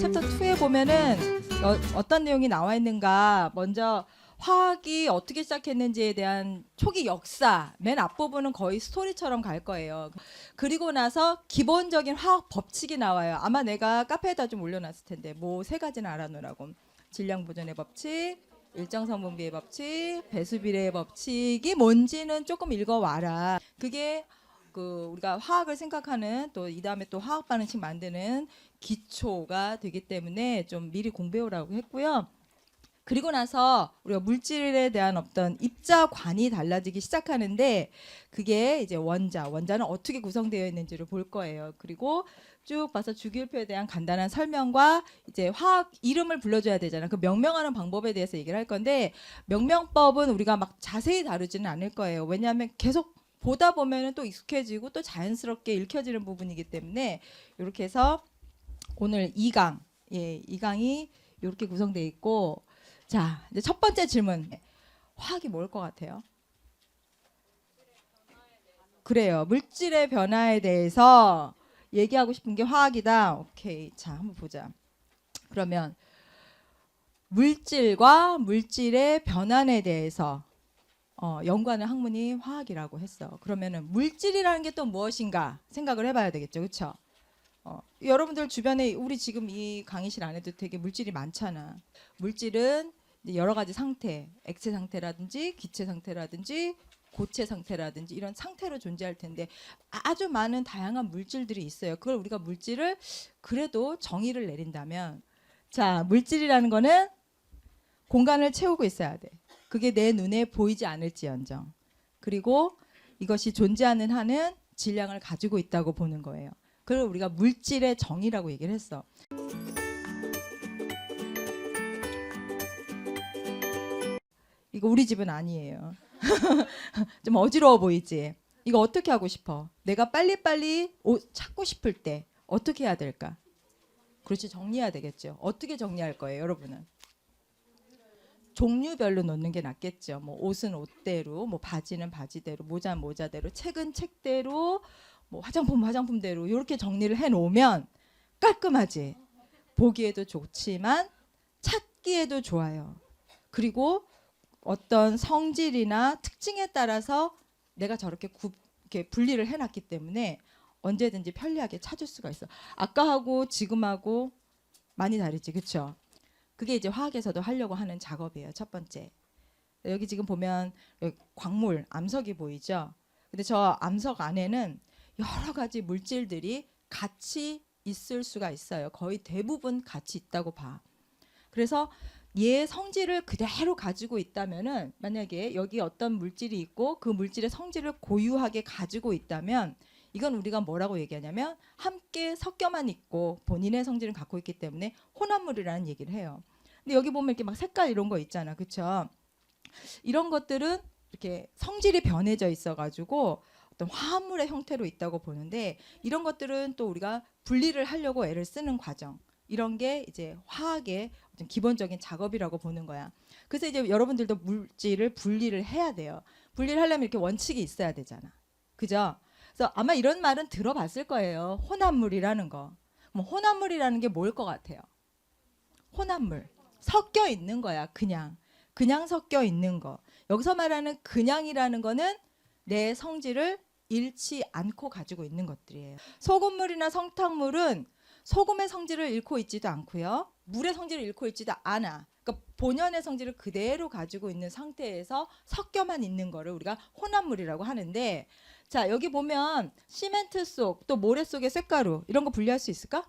챕터 2에 보면은 어떤 내용이 나와 있는가. 먼저 화학이 어떻게 시작했는지에 대한 초기 역사, 맨 앞부분은 거의 스토리처럼 갈 거예요. 그리고 나서 기본적인 화학 법칙이 나와요. 아마 내가 카페에다 좀 올려놨을 텐데 뭐 세 가지는 알아놓으라고. 질량 보존의 법칙, 일정 성분비의 법칙, 배수 비례의 법칙이 뭔지는 조금 읽어와라. 그게 우리가 화학을 생각하는, 또 이 다음에 또 화학 반응식 만드는 기초가 되기 때문에 좀 미리 공부해오라고 했고요. 그리고 나서 우리가 물질에 대한 어떤 입자관이 달라지기 시작하는데, 그게 이제 원자는 어떻게 구성되어 있는지를 볼 거예요. 그리고 쭉 봐서 주기율표에 대한 간단한 설명과 이제 화학 이름을 불러줘야 되잖아. 그 명명하는 방법에 대해서 얘기를 할 건데, 명명법은 우리가 막 자세히 다루지는 않을 거예요. 왜냐하면 계속 보다 보면은 또 익숙해지고 또 자연스럽게 읽혀지는 부분이기 때문에, 이렇게 해서 오늘 2강, 2강이 이렇게 구성되어 있고, 자, 이제 첫 번째 질문. 화학이 뭘 것 같아요? 그래요. 물질의 변화에 대해서 얘기하고 싶은 게 화학이다. 오케이. 자, 한번 보자. 그러면 물질과 물질의 변환에 대해서 연구하는 학문이 화학이라고 했어. 그러면은 물질이라는 게 또 무엇인가 생각을 해봐야 되겠죠. 그렇죠? 여러분들 주변에 우리 지금 이 강의실 안에도 되게 물질이 많잖아. 물질은 이제 여러 가지 상태, 액체 상태라든지 기체 상태라든지 고체 상태라든지 이런 상태로 존재할 텐데, 아주 많은 다양한 물질들이 있어요. 그걸 우리가 물질을 그래도 정의를 내린다면, 자, 물질이라는 거는 공간을 채우고 있어야 돼. 그게 내 눈에 보이지 않을지언정. 그리고 이것이 존재하는 한은 질량을 가지고 있다고 보는 거예요. 그걸 우리가 물질의 정의라고 얘기를 했어. 이거 우리 집은 아니에요. 좀 어지러워 보이지? 이거 어떻게 하고 싶어? 내가 빨리빨리 옷 찾고 싶을 때 어떻게 해야 될까? 그렇지, 정리해야 되겠죠. 어떻게 정리할 거예요, 여러분은? 종류별로 놓는 게 낫겠죠. 뭐 옷은 옷대로, 뭐 바지는 바지대로, 모자는 모자대로, 책은 책대로, 뭐 화장품 화장품대로 이렇게 정리를 해 놓으면 깔끔하지. 보기에도 좋지만 찾기에도 좋아요. 그리고 어떤 성질이나 특징에 따라서 내가 저렇게 이렇게 분리를 해놨기 때문에 언제든지 편리하게 찾을 수가 있어. 아까하고 지금하고 많이 다르지, 그렇죠? 그게 이제 화학에서도 하려고 하는 작업이에요. 첫 번째. 여기 지금 보면 여기 광물, 암석이 보이죠? 근데 저 암석 안에는 여러 가지 물질들이 같이 있을 수가 있어요. 거의 대부분 같이 있다고 봐. 그래서 얘의 성질을 그대로 가지고 있다면은, 만약에 여기 어떤 물질이 있고 그 물질의 성질을 고유하게 가지고 있다면, 이건 우리가 뭐라고 얘기하냐면 함께 섞여만 있고 본인의 성질을 갖고 있기 때문에 혼합물이라는 얘기를 해요. 근데 여기 보면 이렇게 막 색깔 이런 거 있잖아, 그렇죠? 이런 것들은 이렇게 성질이 변해져 있어가지고 어떤 화합물의 형태로 있다고 보는데, 이런 것들은 또 우리가 분리를 하려고 애를 쓰는 과정, 이런 게 이제 화학의 어떤 기본적인 작업이라고 보는 거야. 그래서 이제 여러분들도 물질을 분리를 해야 돼요. 분리를 하려면 이렇게 원칙이 있어야 되잖아, 그죠? 그래서 아마 이런 말은 들어봤을 거예요. 혼합물이라는 거. 뭐 혼합물이라는 게 뭘 것 같아요? 혼합물, 섞여 있는 거야. 그냥 섞여 있는 거. 여기서 말하는 그냥이라는 거는 내 성질을 잃지 않고 가지고 있는 것들이에요. 소금물이나 성탕물은 소금의 성질을 잃고 있지도 않고요, 물의 성질을 잃고 있지도 않아. 그러니까 본연의 성질을 그대로 가지고 있는 상태에서 섞여만 있는 거를 우리가 혼합물이라고 하는데, 자, 여기 보면 시멘트 속, 또 모래 속의 쇳가루, 이런 거 분리할 수 있을까?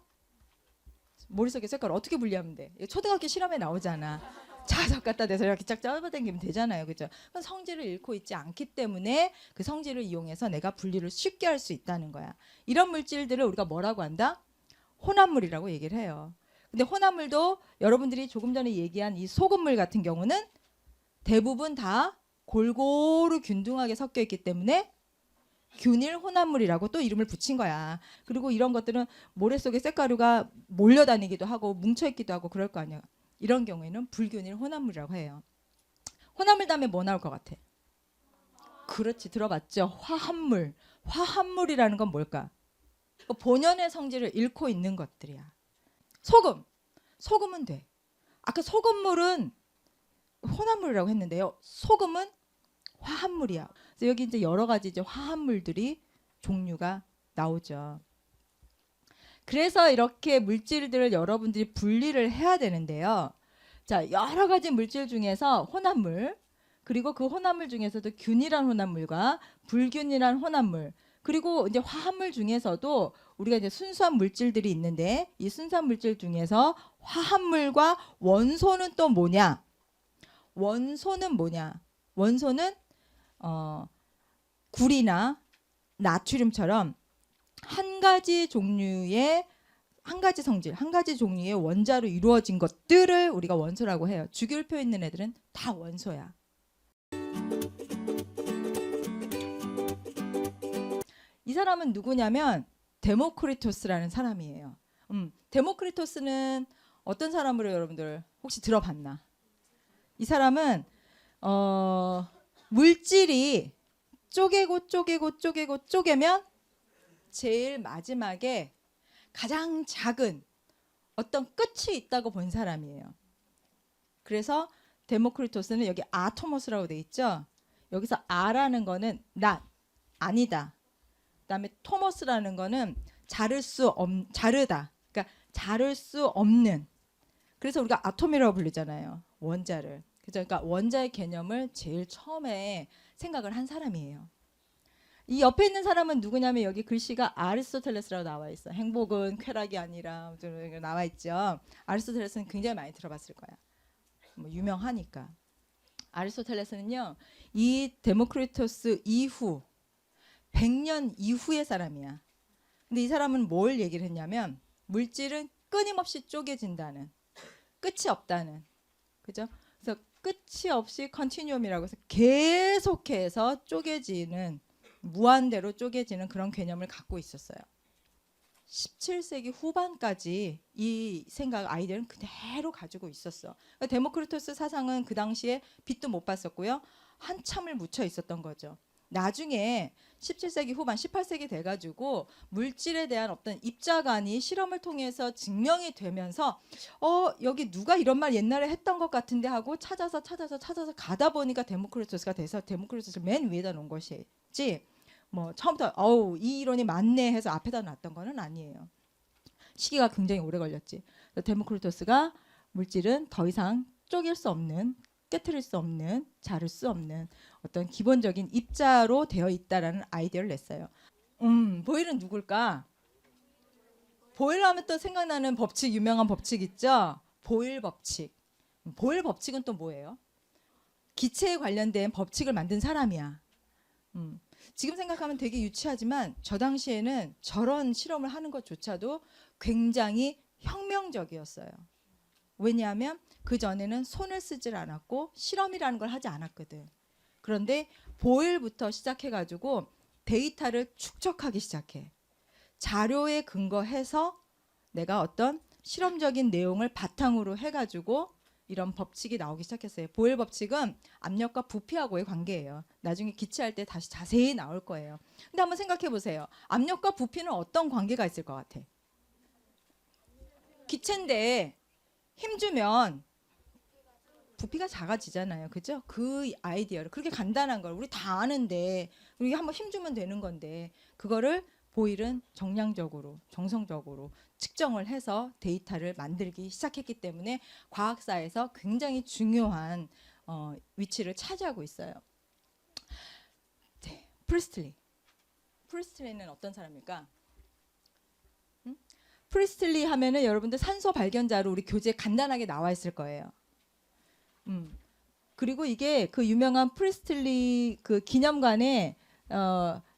모래 속의 쇳가루 어떻게 분리하면 돼? 초등학교 실험에 나오잖아. 자석 갖다 대서 이렇게 쫙 잡아당기면 되잖아요, 그죠? 그건 성질을 잃고 있지 않기 때문에 그 성질을 이용해서 내가 분리를 쉽게 할 수 있다는 거야. 이런 물질들을 우리가 뭐라고 한다? 혼합물이라고 얘기를 해요. 근데 혼합물도 여러분들이 조금 전에 얘기한 이 소금물 같은 경우는 대부분 다 골고루 균등하게 섞여 있기 때문에 균일 혼합물이라고 또 이름을 붙인 거야. 그리고 이런 것들은 모래 속에 쇳가루가 몰려다니기도 하고 뭉쳐있기도 하고 그럴 거 아니야. 이런 경우에는 불균일 혼합물이라고 해요. 혼합물 다음에 뭐 나올 것 같아? 그렇지, 들어봤죠? 화합물. 화합물이라는 건 뭘까? 본연의 성질을 잃고 있는 것들이야. 소금. 소금은 돼. 아까 소금물은 혼합물이라고 했는데요. 소금은 화합물이야. 그래서 여기 이제 여러 가지 이제 화합물들이 종류가 나오죠. 그래서 이렇게 물질들을 여러분들이 분리를 해야 되는데요. 자, 여러 가지 물질 중에서 혼합물, 그리고 그 혼합물 중에서도 균일한 혼합물과 불균일한 혼합물, 그리고 이제 화합물 중에서도 우리가 이제 순수한 물질들이 있는데 이 순수한 물질 중에서 화합물과 원소는 또 뭐냐? 원소는 뭐냐? 원소는 굴이나 나트륨처럼 한 가지 종류의 한 가지 성질, 한 가지 종류의 원자로 이루어진 것들을 우리가 원소라고 해요. 주기율표 있는 애들은 다 원소야. 이 사람은 누구냐면 데모크리토스라는 사람이에요. 데모크리토스는 어떤 사람으로 여러분들 혹시 들어봤나? 이 사람은 물질이 쪼개면 제일 마지막에 가장 작은 어떤 끝이 있다고 본 사람이에요. 그래서 데모크리토스는 여기 아토모스라고 돼 있죠. 여기서 아라는 거는 not, 아니다. 그다음에 토머스라는 거는 자르다. 그러니까 자를 수 없는. 그래서 우리가 아톰이라고 부르잖아요. 원자를. 그러니까 원자의 개념을 제일 처음에 생각을 한 사람이에요. 이 옆에 있는 사람은 누구냐면 여기 글씨가 아리스토텔레스라고 나와 있어. 행복은 쾌락이 아니라 나와 있죠. 아리스토텔레스는 굉장히 많이 들어봤을 거야. 뭐 유명하니까. 아리스토텔레스는요. 이 데모크리토스 이후 100년 이후의 사람이야. 근데 이 사람은 뭘 얘기를 했냐면 물질은 끊임없이 쪼개진다는, 끝이 없다는, 그죠? 그래서 끝이 없이 컨티뉴엄이라고 해서 계속해서 쪼개지는, 무한대로 쪼개지는 그런 개념을 갖고 있었어요. 17세기 후반까지 이 생각, 아이디어는 그대로 가지고 있었어. 그러니까 데모크리토스 사상은 그 당시에 빛도 못 봤었고요. 한참을 묻혀 있었던 거죠. 나중에 17세기 후반, 18세기 돼가지고 물질에 대한 어떤 입자관이 실험을 통해서 증명이 되면서 여기 누가 이런 말 옛날에 했던 것 같은데 하고 찾아서 가다 보니까 데모크리토스가 돼서 데모크리토스를 맨 위에다 놓은 것이지, 뭐 처음부터 이 이론이 맞네 해서 앞에다 놨던 거는 아니에요. 시기가 굉장히 오래 걸렸지. 데모크리토스가 물질은 더 이상 쪼갤 수 없는, 깨트릴 수 없는, 자를 수 없는 어떤 기본적인 입자로 되어 있다라는 아이디어를 냈어요. 보일은 누굴까? 보일 하면 또 생각나는 법칙, 유명한 법칙 있죠? 보일 법칙. 보일 법칙은 또 뭐예요? 기체에 관련된 법칙을 만든 사람이야. 지금 생각하면 되게 유치하지만 저 당시에는 저런 실험을 하는 것조차도 굉장히 혁명적이었어요. 왜냐하면 그 전에는 손을 쓰질 않았고 실험이라는 걸 하지 않았거든. 그런데 보일부터 시작해가지고 데이터를 축적하기 시작해. 자료에 근거해서 내가 어떤 실험적인 내용을 바탕으로 해가지고 이런 법칙이 나오기 시작했어요. 보일 법칙은 압력과 부피하고의 관계예요. 나중에 기체할 때 다시 자세히 나올 거예요. 근데 한번 생각해 보세요. 압력과 부피는 어떤 관계가 있을 것 같아? 기체인데 힘 주면 부피가 작아지잖아요. 그죠? 그 아이디어를, 그렇게 간단한 걸 우리 다 아는데 우리 한번 힘 주면 되는 건데 그거를 보일은 정량적으로, 정성적으로 측정을 해서 데이터를 만들기 시작했기 때문에 과학사에서 굉장히 중요한 위치를 차지하고 있어요. 네, 프리스틀리. 프리스틀리는 어떤 사람일까? 프리스틀리 하면은 여러분들 산소 발견자로 우리 교재에 간단하게 나와 있을 거예요. 그리고 이게 그 유명한 프리스틀리 그 기념관에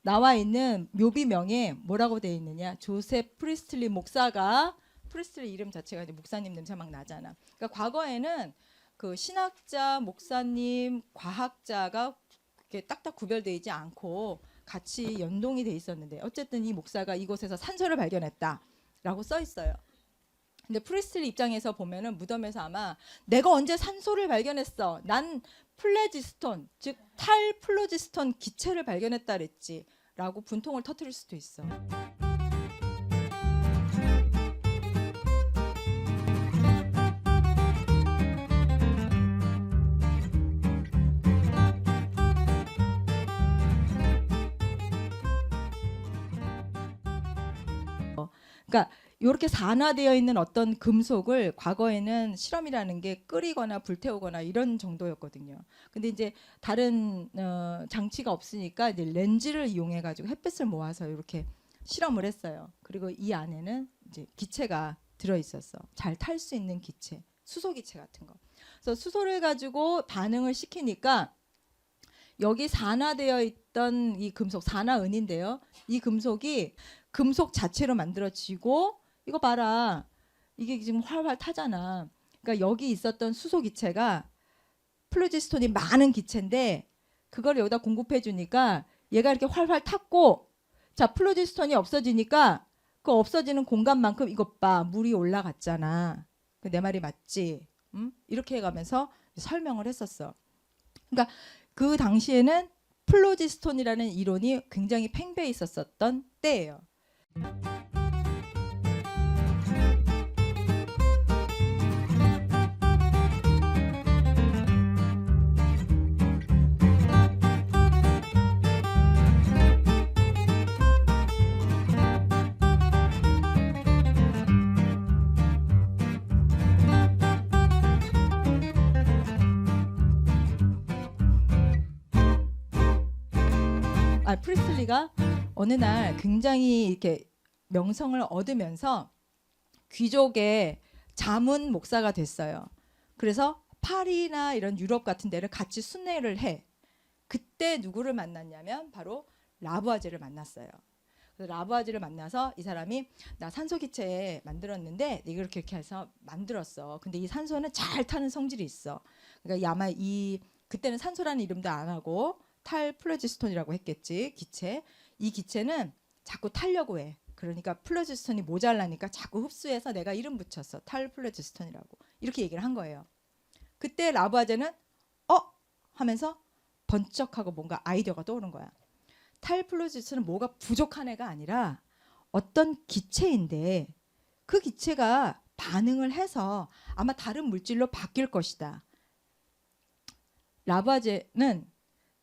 나와 있는 묘비명에 뭐라고 되어 있느냐? 조셉 프리스틀리 목사가, 프리스틀리 이름 자체가 이제 목사님 냄새 막 나잖아. 그러니까 과거에는 그 신학자, 목사님, 과학자가 이렇게 딱딱 구별되어 있지 않고 같이 연동이 돼 있었는데 어쨌든 이 목사가 이곳에서 산소를 발견했다라고 써 있어요. 근데 프리스틀리 입장에서 보면은 무덤에서 아마 내가 언제 산소를 발견했어? 난 플레지스톤, 즉 탈플로지스톤 기체를 발견했다 그랬지 라고 분통을 터뜨릴 수도 있어. 그러니까 이렇게 산화되어 있는 어떤 금속을 과거에는 실험이라는 게 끓이거나 불태우거나 이런 정도였거든요. 근데 이제 다른 장치가 없으니까 이제 렌즈를 이용해 가지고 햇빛을 모아서 이렇게 실험을 했어요. 그리고 이 안에는 이제 기체가 들어 있었어. 잘 탈 수 있는 기체, 수소 기체 같은 거. 그래서 수소를 가지고 반응을 시키니까 여기 산화되어 있던 이 금속, 산화은인데요. 이 금속이 금속 자체로 만들어지고, 이거 봐라. 이게 지금 활활 타잖아. 그러니까 여기 있었던 수소 기체가 플로지스톤이 많은 기체인데 그걸 여기다 공급해 주니까 얘가 이렇게 활활 탔고, 자, 플로지스톤이 없어지니까 그 없어지는 공간만큼 이것 봐. 물이 올라갔잖아. 내 말이 맞지? 이렇게 해가면서 설명을 했었어. 그러니까 그 당시에는 플로지스톤이라는 이론이 굉장히 팽배해 있었던 때예요. 프리스틀리가 어느 날 굉장히 이렇게 명성을 얻으면서 귀족의 자문 목사가 됐어요. 그래서 파리나 이런 유럽 같은 데를 같이 순례를 해. 그때 누구를 만났냐면 바로 라부아제를 만났어요. 그래서 라부아제를 만나서 이 사람이 나 산소 기체 만들었는데 내가 이렇게 해서 만들었어. 근데 이 산소는 잘 타는 성질이 있어. 그러니까 아마 이 그때는 산소라는 이름도 안 하고 탈플로지스톤이라고 했겠지. 기체. 이 기체는 자꾸 타려고 해. 그러니까 플로지스톤이 모자라니까 자꾸 흡수해서 내가 이름 붙였어. 탈플로지스톤이라고. 이렇게 얘기를 한 거예요. 그때 라부아제는 하면서 번쩍하고 뭔가 아이디어가 떠오른 거야. 탈플로지스톤은 뭐가 부족한 애가 아니라 어떤 기체인데 그 기체가 반응을 해서 아마 다른 물질로 바뀔 것이다. 라부아제는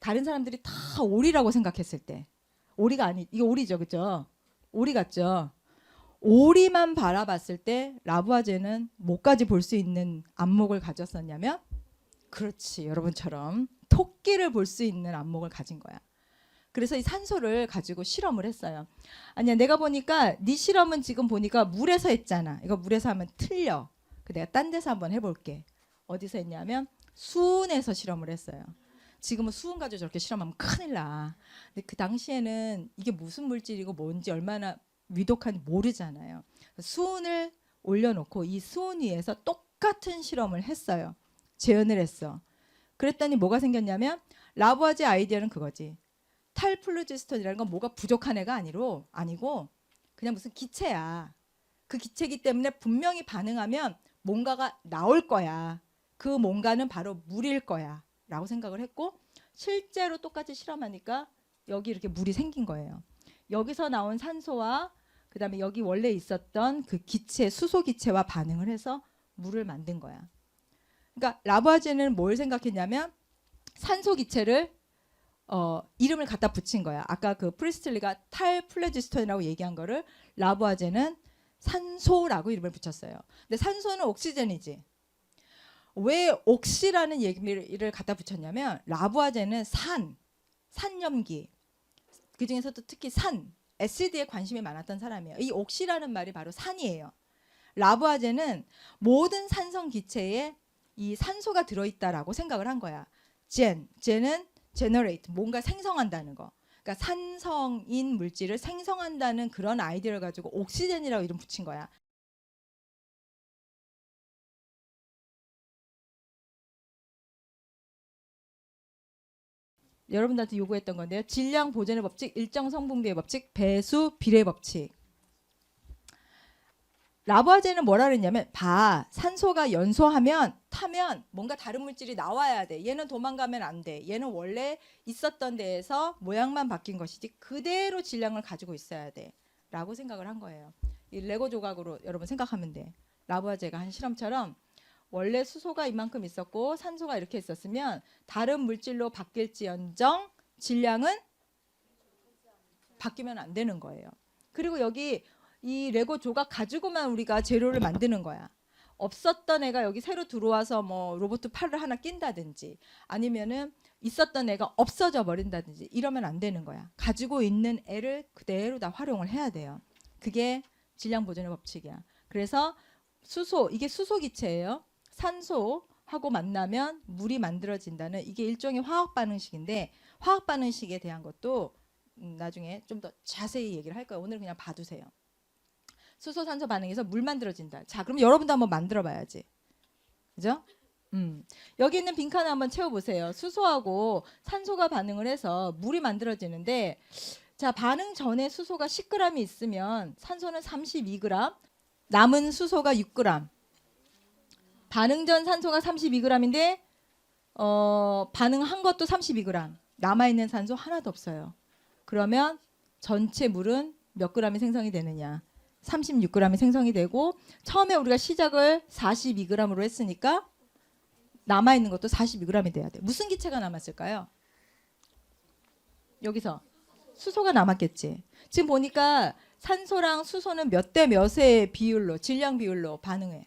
다른 사람들이 다 오리라고 생각했을 때, 오리가 아니, 이게 오리죠, 그죠? 오리 같죠? 오리만 바라봤을 때 라부아제는 뭐까지 볼 수 있는 안목을 가졌었냐면, 그렇지, 여러분처럼 토끼를 볼 수 있는 안목을 가진 거야. 그래서 이 산소를 가지고 실험을 했어요. 아니야, 내가 보니까 네 실험은 지금 보니까 물에서 했잖아. 이거 물에서 하면 틀려. 내가 딴 데서 한번 해볼게. 어디서 했냐면 수은에서 실험을 했어요. 지금은 수은 가지고 저렇게 실험하면 큰일 나. 근데 그 당시에는 이게 무슨 물질이고 뭔지 얼마나 위독한지 모르잖아요. 수은을 올려놓고 이 수은 위에서 똑같은 실험을 했어요. 재현을 했어. 그랬더니 뭐가 생겼냐면 라부아제 아이디어는 그거지. 탈플로지스톤이라는 건 뭐가 부족한 애가 아니고 그냥 무슨 기체야. 그 기체이기 때문에 분명히 반응하면 뭔가가 나올 거야. 그 뭔가는 바로 물일 거야. 라고 생각을 했고 실제로 똑같이 실험하니까 여기 이렇게 물이 생긴 거예요. 여기서 나온 산소와 그다음에 여기 원래 있었던 그 기체, 수소 기체와 반응을 해서 물을 만든 거야. 그러니까 라부아제는 뭘 생각했냐면 산소 기체를 이름을 갖다 붙인 거야. 아까 그 프리스틀리가 탈플로지스톤이라고 얘기한 거를 라부아제는 산소라고 이름을 붙였어요. 근데 산소는 옥시젠이지. 왜 옥시라는 얘기를 갖다 붙였냐면 라부아제는 산염기, 그 중에서도 특히 애시드에 관심이 많았던 사람이에요. 이 옥시라는 말이 바로 산이에요. 라부아제는 모든 산성 기체에 이 산소가 들어있다라고 생각을 한 거야. 젠은 generate, 뭔가 생성한다는 거. 그러니까 산성인 물질을 생성한다는 그런 아이디어를 가지고 옥시젠이라고 이름 붙인 거야. 여러분들한테 요구했던 건데요. 질량 보존의 법칙, 일정 성분비의 법칙, 배수 비례 법칙. 라부아제는 뭐라 그랬냐면 산소가 연소하면 타면 뭔가 다른 물질이 나와야 돼. 얘는 도망가면 안 돼. 얘는 원래 있었던 데에서 모양만 바뀐 것이지 그대로 질량을 가지고 있어야 돼. 라고 생각을 한 거예요. 이 레고 조각으로 여러분 생각하면 돼. 라부아제가 한 실험처럼 원래 수소가 이만큼 있었고 산소가 이렇게 있었으면 다른 물질로 바뀔지언정 질량은 바뀌면 안 되는 거예요. 그리고 여기 이 레고 조각 가지고만 우리가 재료를 만드는 거야. 없었던 애가 여기 새로 들어와서 뭐 로봇 팔을 하나 낀다든지 아니면은 있었던 애가 없어져 버린다든지 이러면 안 되는 거야. 가지고 있는 애를 그대로 다 활용을 해야 돼요. 그게 질량 보존의 법칙이야. 그래서 수소, 이게 수소 기체예요. 산소하고 만나면 물이 만들어진다는 이게 일종의 화학 반응식인데 화학 반응식에 대한 것도 나중에 좀 더 자세히 얘기를 할 거예요. 오늘 그냥 봐두세요. 수소 산소 반응에서 물 만들어진다. 자, 그럼 여러분도 한번 만들어 봐야지. 그죠? 여기 있는 빈칸을 한번 채워보세요. 수소하고 산소가 반응을 해서 물이 만들어지는데 자, 반응 전에 수소가 10g이 있으면 산소는 32g, 남은 수소가 6g. 반응 전 산소가 32g인데 반응한 것도 32g. 남아있는 산소 하나도 없어요. 그러면 전체 물은 몇 g이 생성이 되느냐? 36g이 생성이 되고 처음에 우리가 시작을 42g으로 했으니까 남아있는 것도 42g이 돼야 돼. 무슨 기체가 남았을까요? 여기서 수소가 남았겠지. 지금 보니까 산소랑 수소는 몇 대 몇의 비율로 질량 비율로 반응해.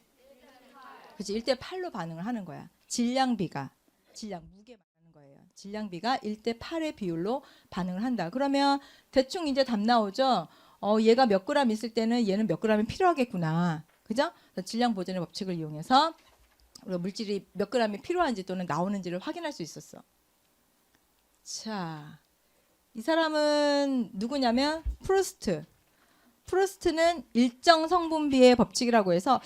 그렇지. 1대 8로 반응을 하는 거야. 질량비가 질량 무게 말하는 거예요. 질량비가 1대 8의 비율로 반응을 한다. 그러면 대충 이제 답 나오죠. 얘가 몇 그램 있을 때는 얘는 몇 그램이 필요하겠구나. 그죠? 질량 보존의 법칙을 이용해서 우리가 물질이 몇 그램이 필요한지 또는 나오는지를 확인할 수 있었어. 자, 이 사람은 누구냐면 프루스트. 프루스트는 일정 성분비의 법칙이라고 해서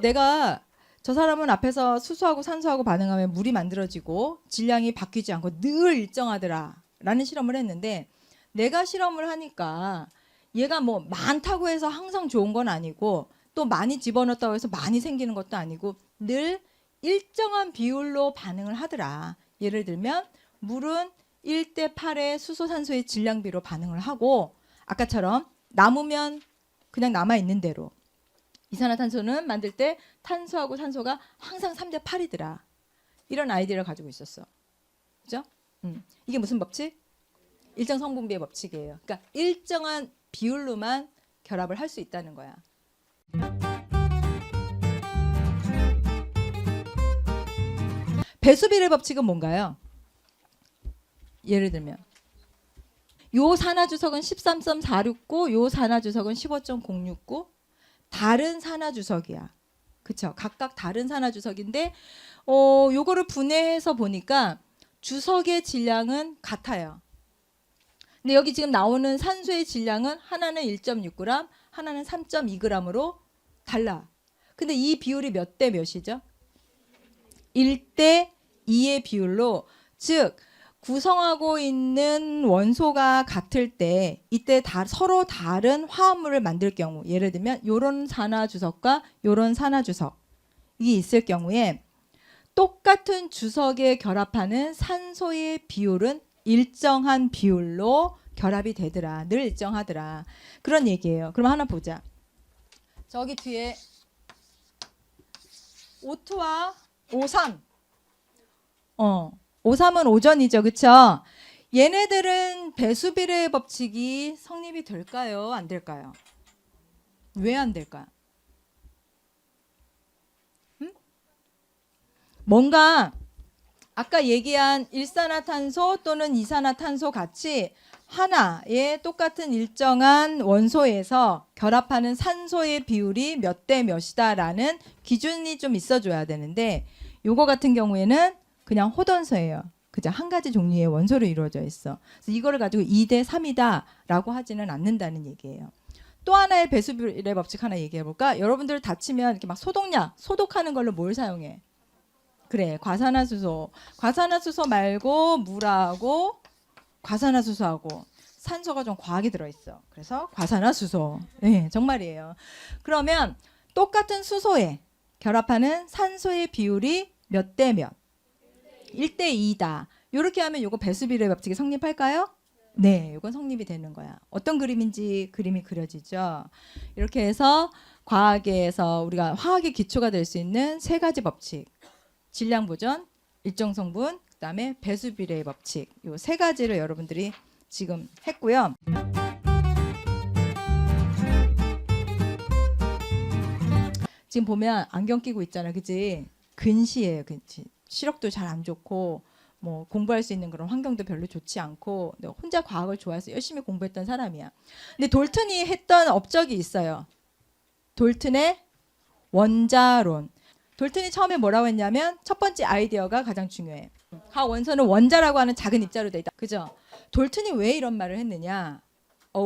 내가 저 사람은 앞에서 수소하고 산소하고 반응하면 물이 만들어지고 질량이 바뀌지 않고 늘 일정하더라 라는 실험을 했는데 내가 실험을 하니까 얘가 뭐 많다고 해서 항상 좋은 건 아니고 또 많이 집어넣었다고 해서 많이 생기는 것도 아니고 늘 일정한 비율로 반응을 하더라. 예를 들면 물은 1대 8의 수소 산소의 질량비로 반응을 하고 아까처럼 남으면 그냥 남아있는 대로 이산화탄소는 만들 때 탄소하고 산소가 항상 3대 8이더라. 이런 아이디어를 가지고 있었어. 그죠? 이게 무슨 법칙? 일정 성분비의 법칙이에요. 그러니까 일정한 비율로만 결합을 할 수 있다는 거야. 배수비례 법칙은 뭔가요? 예를 들면 요 산화주석은 13.469, 요 산화주석은 15.069 다른 산화주석이야. 그쵸? 각각 다른 산화주석인데 요거를 분해해서 보니까 주석의 질량은 같아요. 근데 여기 지금 나오는 산소의 질량은 하나는 1.6g, 하나는 3.2g으로 달라. 근데 이 비율이 몇 대 몇이죠? 1대 2의 비율로 즉 구성하고 있는 원소가 같을 때 이때 서로 다른 화합물을 만들 경우 예를 들면 요런 산화주석과 요런 산화주석이 있을 경우에 똑같은 주석에 결합하는 산소의 비율은 일정한 비율로 결합이 되더라. 늘 일정하더라. 그런 얘기예요. 그럼 하나 보자. 저기 뒤에 O2와 O3 O3은 오전이죠. 그쵸? 얘네들은 배수비례 법칙이 성립이 될까요? 안 될까요? 왜 안 될까? 뭔가 아까 얘기한 일산화탄소 또는 이산화탄소 같이 하나의 똑같은 일정한 원소에서 결합하는 산소의 비율이 몇 대 몇이다라는 기준이 좀 있어줘야 되는데 요거 같은 경우에는 그냥 호던서예요. 그죠? 한 가지 종류의 원소로 이루어져 있어. 그래서 이거를 가지고 2대 3이다라고 하지는 않는다는 얘기예요. 또 하나의 배수비례 법칙 하나 얘기해 볼까? 여러분들 다치면 이렇게 막 소독약, 소독하는 걸로 뭘 사용해? 그래, 과산화수소. 과산화수소 말고 물하고 과산화수소하고 산소가 좀 과하게 들어있어. 그래서 과산화수소. 네, 정말이에요. 그러면 똑같은 수소에 결합하는 산소의 비율이 몇 대 몇? 1대 2다. 이렇게 하면 이거 배수비례 법칙이 성립할까요? 네, 이건 성립이 되는 거야. 어떤 그림인지 그림이 그려지죠. 이렇게 해서 과학에서 우리가 화학의 기초가 될 수 있는 세 가지 법칙. 질량 보존, 일정 성분, 그다음에 배수 비례의 법칙. 요 세 가지를 여러분들이 지금 했고요. 지금 보면 안경 끼고 있잖아, 그지? 근시예요, 근시. 시력도 잘 안 좋고 뭐 공부할 수 있는 그런 환경도 별로 좋지 않고 혼자 과학을 좋아해서 열심히 공부했던 사람이야. 근데 돌튼이 했던 업적이 있어요. 돌튼의 원자론. 돌튼이 처음에 뭐라고 했냐면 첫 번째 아이디어가 가장 중요해. 각 원소는 원자라고 하는 작은 입자로 돼 있다. 그죠? 돌튼이 왜 이런 말을 했느냐?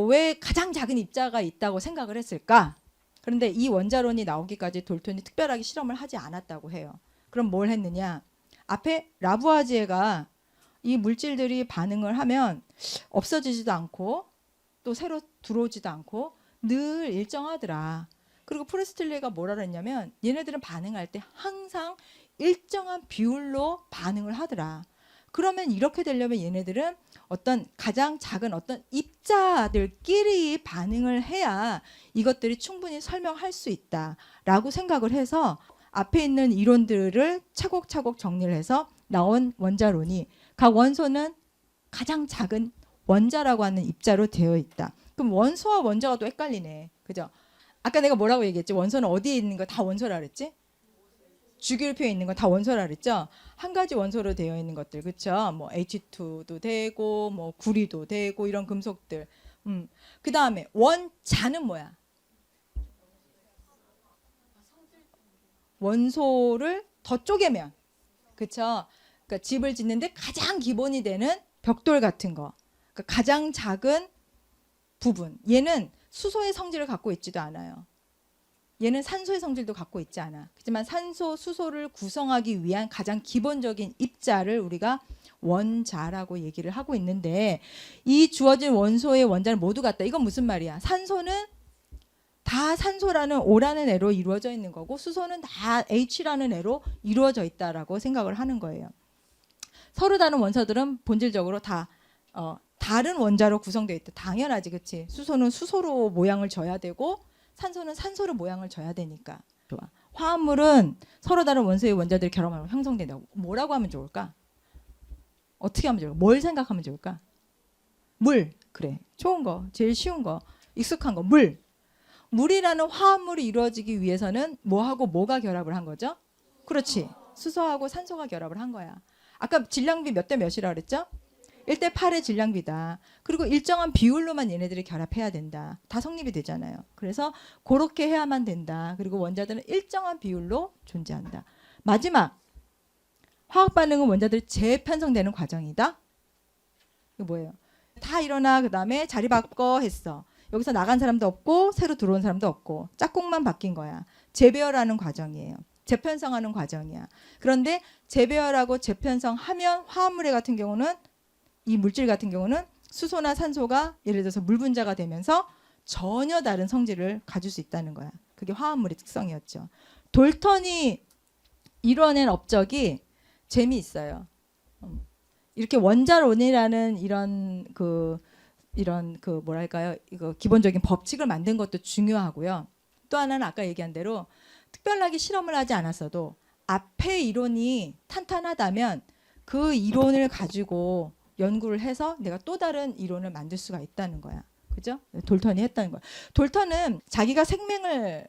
왜 가장 작은 입자가 있다고 생각을 했을까? 그런데 이 원자론이 나오기까지 돌튼이 특별하게 실험을 하지 않았다고 해요. 그럼 뭘 했느냐? 앞에 라부아지에가 이 물질들이 반응을 하면 없어지지도 않고 또 새로 들어오지도 않고 늘 일정하더라. 그리고 프루스틸레가 뭐라 그랬냐면 얘네들은 반응할 때 항상 일정한 비율로 반응을 하더라. 그러면 이렇게 되려면 얘네들은 어떤 가장 작은 어떤 입자들끼리 반응을 해야 이것들이 충분히 설명할 수 있다라고 생각을 해서 앞에 있는 이론들을 차곡차곡 정리를 해서 나온 원자론이 각 원소는 가장 작은 원자라고 하는 입자로 되어 있다. 그럼 원소와 원자가 또 헷갈리네. 그죠? 아까 내가 뭐라고 얘기했지? 원소는 어디에 있는 거 다 원소라 그랬지? 주기율표에 있는 거 다 원소라 그랬죠? 한 가지 원소로 되어 있는 것들, 그렇죠? 뭐 H2도 되고 뭐 구리도 되고 이런 금속들. 그 다음에 원자는 뭐야? 원소를 더 쪼개면, 그렇죠? 그러니까 집을 짓는데 가장 기본이 되는 벽돌 같은 거, 그러니까 가장 작은 부분. 얘는 수소의 성질을 갖고 있지도 않아요. 얘는 산소의 성질도 갖고 있지 않아. 하지만 산소, 수소를 구성하기 위한 가장 기본적인 입자를 우리가 원자라고 얘기를 하고 있는데 이 주어진 원소의 원자는 모두 같다. 이건 무슨 말이야? 산소는 다 산소라는 O라는 애로 이루어져 있는 거고 수소는 다 H라는 애로 이루어져 있다라고 생각을 하는 거예요. 서로 다른 원소들은 본질적으로 다 다른 원자로 구성되어 있다. 당연하지, 그렇지? 수소는 수소로 모양을 져야 되고 산소는 산소로 모양을 져야 되니까. 좋아. 화합물은 서로 다른 원소의 원자들이 결합하면 형성된다고. 뭐라고 하면 좋을까? 어떻게 하면 좋을까? 뭘 생각하면 좋을까? 물. 그래. 좋은 거. 제일 쉬운 거. 익숙한 거. 물. 물이라는 화합물이 이루어지기 위해서는 뭐하고 뭐가 결합을 한 거죠? 그렇지. 수소하고 산소가 결합을 한 거야. 아까 질량비 몇 대 몇이라 그랬죠? 1대 8의 질량비다. 그리고 일정한 비율로만 얘네들이 결합해야 된다. 다 성립이 되잖아요. 그래서 그렇게 해야만 된다. 그리고 원자들은 일정한 비율로 존재한다. 마지막. 화학 반응은 원자들이 재편성되는 과정이다. 이거 뭐예요? 다 일어나 그다음에 자리 바꿔 했어. 여기서 나간 사람도 없고 새로 들어온 사람도 없고 짝꿍만 바뀐 거야. 재배열하는 과정이에요. 재편성하는 과정이야. 그런데 재배열하고 재편성하면 화합물의 같은 경우는 이 물질 같은 경우는 수소나 산소가 예를 들어서 물 분자가 되면서 전혀 다른 성질을 가질 수 있다는 거야. 그게 화합물의 특성이었죠. 돌턴이 이뤄낸 업적이 재미있어요. 이렇게 원자론이라는 이런 뭐랄까요? 이거 기본적인 법칙을 만든 것도 중요하고요. 또 하나는 아까 얘기한 대로 특별하게 실험을 하지 않았어도 앞에 이론이 탄탄하다면 그 이론을 가지고 연구를 해서 내가 또 다른 이론을 만들 수가 있다는 거야. 그죠? 돌턴이 했다는 거야. 돌턴은 자기가 생명을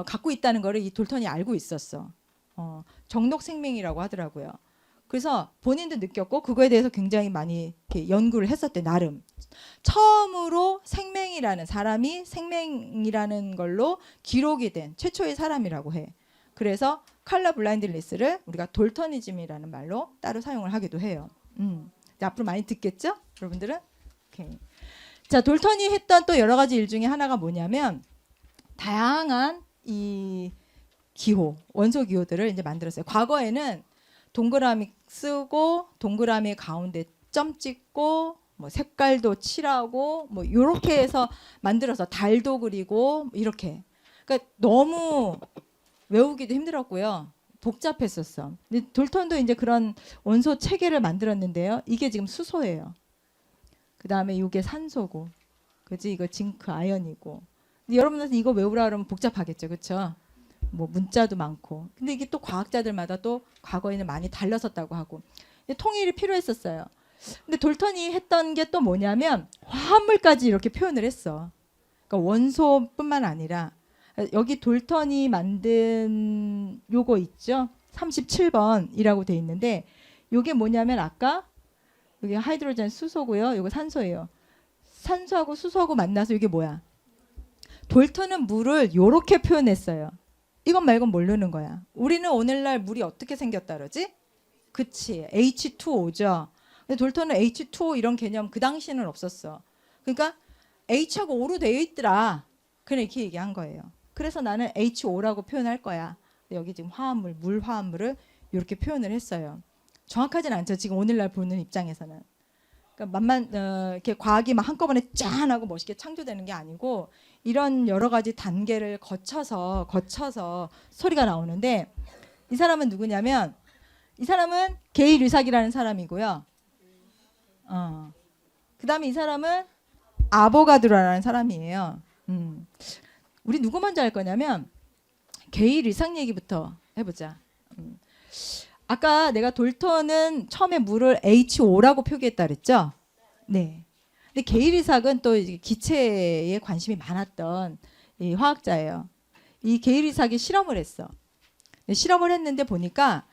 갖고 있다는 거를 이 돌턴이 알고 있었어. 정록 생명이라고 하더라고요. 그래서 본인도 느꼈고 그거에 대해서 굉장히 많이 이렇게 연구를 했었대. 나름. 처음으로 생명이라는 사람이 생명이라는 걸로 기록이 된 최초의 사람이라고 해. 그래서 컬러 블라인드리스를 우리가 돌터니즘이라는 말로 따로 사용을 하기도 해요. 앞으로 많이 듣겠죠? 여러분들은? 오케이. 자, 돌턴이 했던 또 여러 가지 일 중에 하나가 뭐냐면 다양한 이 기호, 원소 기호들을 이제 만들었어요. 과거에는 동그라미 쓰고 동그라미 가운데 점 찍고 뭐 색깔도 칠하고 뭐 이렇게 해서 만들어서 달도 그리고 이렇게. 그러니까 너무 외우기도 힘들었고요. 복잡했었어. 근데 돌턴도 이제 그런 원소 체계를 만들었는데요. 이게 지금 수소예요. 그 다음에 이게 산소고, 그지? 이거 징크 아연이고. 근데 여러분들 이거 외우라 그러면 복잡하겠죠, 그렇죠? 뭐 문자도 많고. 근데 이게 또 과학자들마다 또 과거에는 많이 달랐었다고 하고. 근데 통일이 필요했었어요. 근데 돌턴이 했던 게 또 뭐냐면 화합물까지 이렇게 표현을 했어. 그러니까 원소뿐만 아니라 여기 돌턴이 만든 요거 있죠? 37번이라고 돼 있는데 요게 뭐냐면 아까 여기 하이드로젠 수소고요. 요거 산소예요. 산소하고 수소하고 만나서 이게 뭐야? 돌턴은 물을 요렇게 표현했어요. 이것 말고 모르는 거야. 우리는 오늘날 물이 어떻게 생겼다 그러지? 그치. H2O죠. 근데 돌턴은 H2O 이런 개념 그 당시에는 없었어. 그러니까 H하고 O로 되어 있더라. 그냥 이렇게 얘기한 거예요. 그래서 나는 HO라고 표현할 거야. 여기 지금 화합물, 물 화합물을 이렇게 표현을 했어요. 정확하진 않죠. 지금 오늘날 보는 입장에서는. 그러니까 이렇게 과학이 막 한꺼번에 짠 하고 멋있게 창조되는 게 아니고 이런 여러 가지 단계를 거쳐서 소리가 나오는데 이 사람은 누구냐면 이 사람은 게이 류삭이라는 사람이고요. 그다음에 이 사람은 아보가드로라는 사람이에요. 우리 누구 먼저 할 거냐면 게이 류삭 얘기부터 해보자. 아까 내가 돌턴은 처음에 물을 H5라고 표기했다 그랬죠? 네. 근데 게이 류삭은 또 기체에 관심이 많았던 이 화학자예요. 이 게이 류삭이 실험을 했어. 실험을 했는데 보니까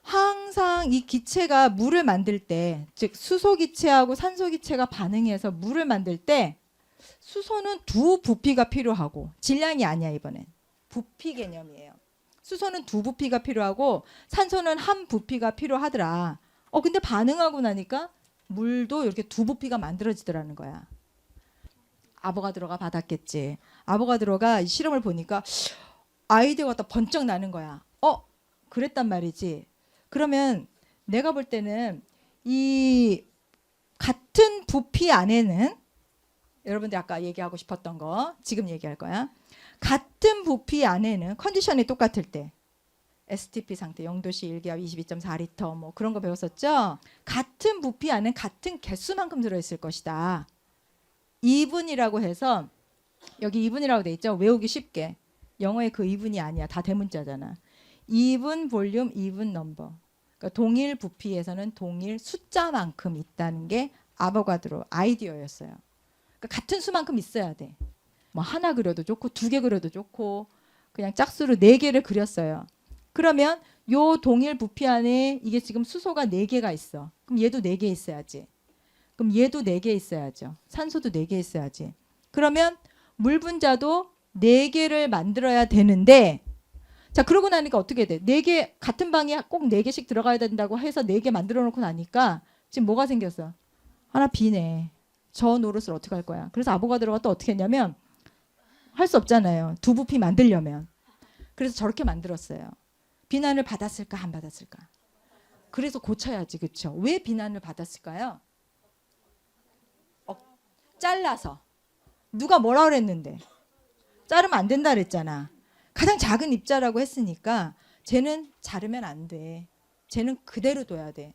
항상 이 기체가 물을 만들 때, 즉 수소 기체하고 산소 기체가 반응해서 물을 만들 때 수소는 두 부피가 필요하고 질량이 아니야 이번엔. 부피 개념이에요. 수소는 두 부피가 필요하고 산소는 한 부피가 필요하더라. 근데 반응하고 나니까 물도 이렇게 두 부피가 만들어지더라는 거야. 아보가드로가 받았겠지. 아보가드로가 이 실험을 보니까 아이디어가 또 번쩍 나는 거야. 그랬단 말이지. 그러면 내가 볼 때는 이 같은 부피 안에는 여러분들 아까 얘기하고 싶었던 거 지금 얘기할 거야. 같은 부피 안에는 컨디션이 똑같을 때 STP 상태 0도씨 1기압 22.4리터 뭐 그런 거 배웠었죠. 같은 부피 안에 같은 개수만큼 들어있을 것이다. 2분이라고 해서 여기 2분이라고 돼 있죠. 외우기 쉽게. 영어의 그 2분이 아니야. 다 대문자잖아. 2분 볼륨 2분 넘버. 그러니까 동일 부피에서는 동일 숫자만큼 있다는 게 아보가드로 아이디어였어요. 그러니까 같은 수만큼 있어야 돼. 뭐 하나 그려도 좋고 두 개 그려도 좋고 그냥 짝수로 4개를 그렸어요. 그러면 요 동일 부피 안에 이게 지금 수소가 4개가 있어. 그럼 얘도 4개 있어야지. 그럼 얘도 4개 있어야죠. 산소도 4개 있어야지. 그러면 물 분자도 4개를 만들어야 되는데 자 그러고 나니까 어떻게 돼? 4개 같은 방에 꼭 4개씩 들어가야 된다고 해서 4개 만들어 놓고 나니까 지금 뭐가 생겼어? 하나 비네. 저 노릇을 어떻게 할 거야? 그래서 아보가드로가 또 어떻게 했냐면 할 수 없잖아요. 두 부피 만들려면. 그래서 저렇게 만들었어요. 비난을 받았을까 안 받았을까? 그래서 고쳐야지. 그렇죠? 왜 비난을 받았을까요? 잘라서. 누가 뭐라 그랬는데? 자르면 안 된다 그랬잖아. 가장 작은 입자라고 했으니까 쟤는 자르면 안 돼. 쟤는 그대로 둬야 돼.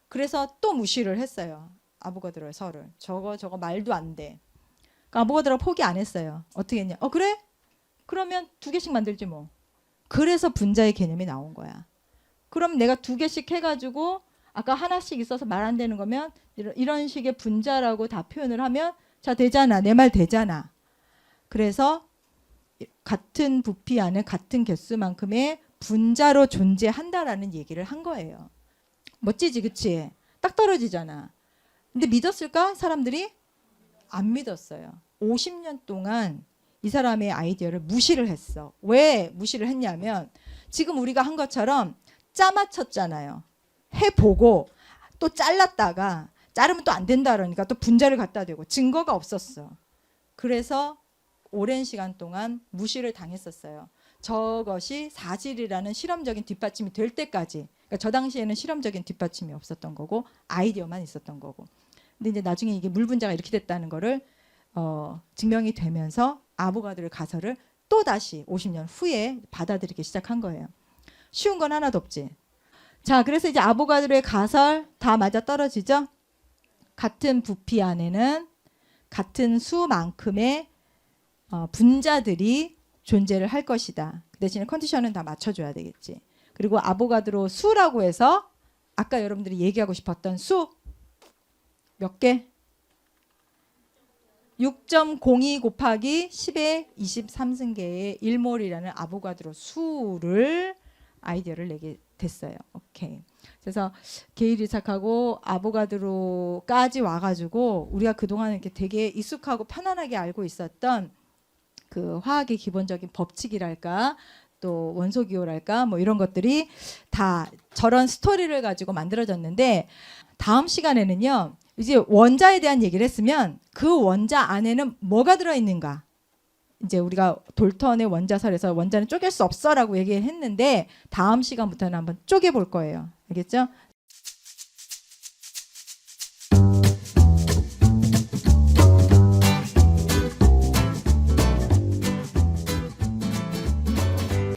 그래서 또 무시를 했어요. 아보가드로의 설을. 저거 말도 안 돼. 그러니까 아보가드로가 포기 안 했어요. 어떻게 했냐? 그래? 그러면 2개씩 만들지 뭐. 그래서 분자의 개념이 나온 거야. 그럼 내가 2개씩 해가지고 아까 하나씩 있어서 말 안 되는 거면 이런 식의 분자라고 다 표현을 하면 자 되잖아. 내 말 되잖아. 그래서 같은 부피 안에 같은 개수만큼의 분자로 존재한다라는 얘기를 한 거예요. 멋지지 그치? 딱 떨어지잖아. 근데 믿었을까? 사람들이? 안 믿었어요. 50년 동안 이 사람의 아이디어를 무시를 했어. 왜 무시를 했냐면 지금 우리가 한 것처럼 짜 맞췄잖아요. 해보고 또 잘랐다가 자르면 또 안 된다 그러니까 또 분자를 갖다 대고 증거가 없었어. 그래서 오랜 시간 동안 무시를 당했었어요. 저것이 사실이라는 실험적인 뒷받침이 될 때까지. 그러니까 저 당시에는 실험적인 뒷받침이 없었던 거고 아이디어만 있었던 거고. 근데 이제 나중에 이게 물 분자가 이렇게 됐다는 거를 증명이 되면서 아보가드로의 가설을 또 다시 50년 후에 받아들이기 시작한 거예요. 쉬운 건 하나도 없지. 자, 그래서 이제 아보가드로의 가설 다 맞아 떨어지죠. 같은 부피 안에는 같은 수만큼의 분자들이 존재를 할 것이다. 그 대신에 컨디션은 다 맞춰줘야 되겠지. 그리고 아보가드로 수라고 해서 아까 여러분들이 얘기하고 싶었던 수 몇 개? 6.02 곱하기 10의 23승계의 1몰이라는 아보가드로 수를 아이디어를 내게 됐어요. 오케이. 그래서 게일 이삭하고 아보가드로까지 와가지고 우리가 그동안 이렇게 되게 익숙하고 편안하게 알고 있었던 그 화학의 기본적인 법칙이랄까 또 원소 기호랄까 뭐 이런 것들이 다 저런 스토리를 가지고 만들어졌는데 다음 시간에는요. 이제 원자에 대한 얘기를 했으면 그 원자 안에는 뭐가 들어있는가 이제 우리가 돌턴의 원자설에서 원자는 쪼갤 수 없어라고 얘기했는데 다음 시간부터는 한번 쪼개볼 거예요. 알겠죠?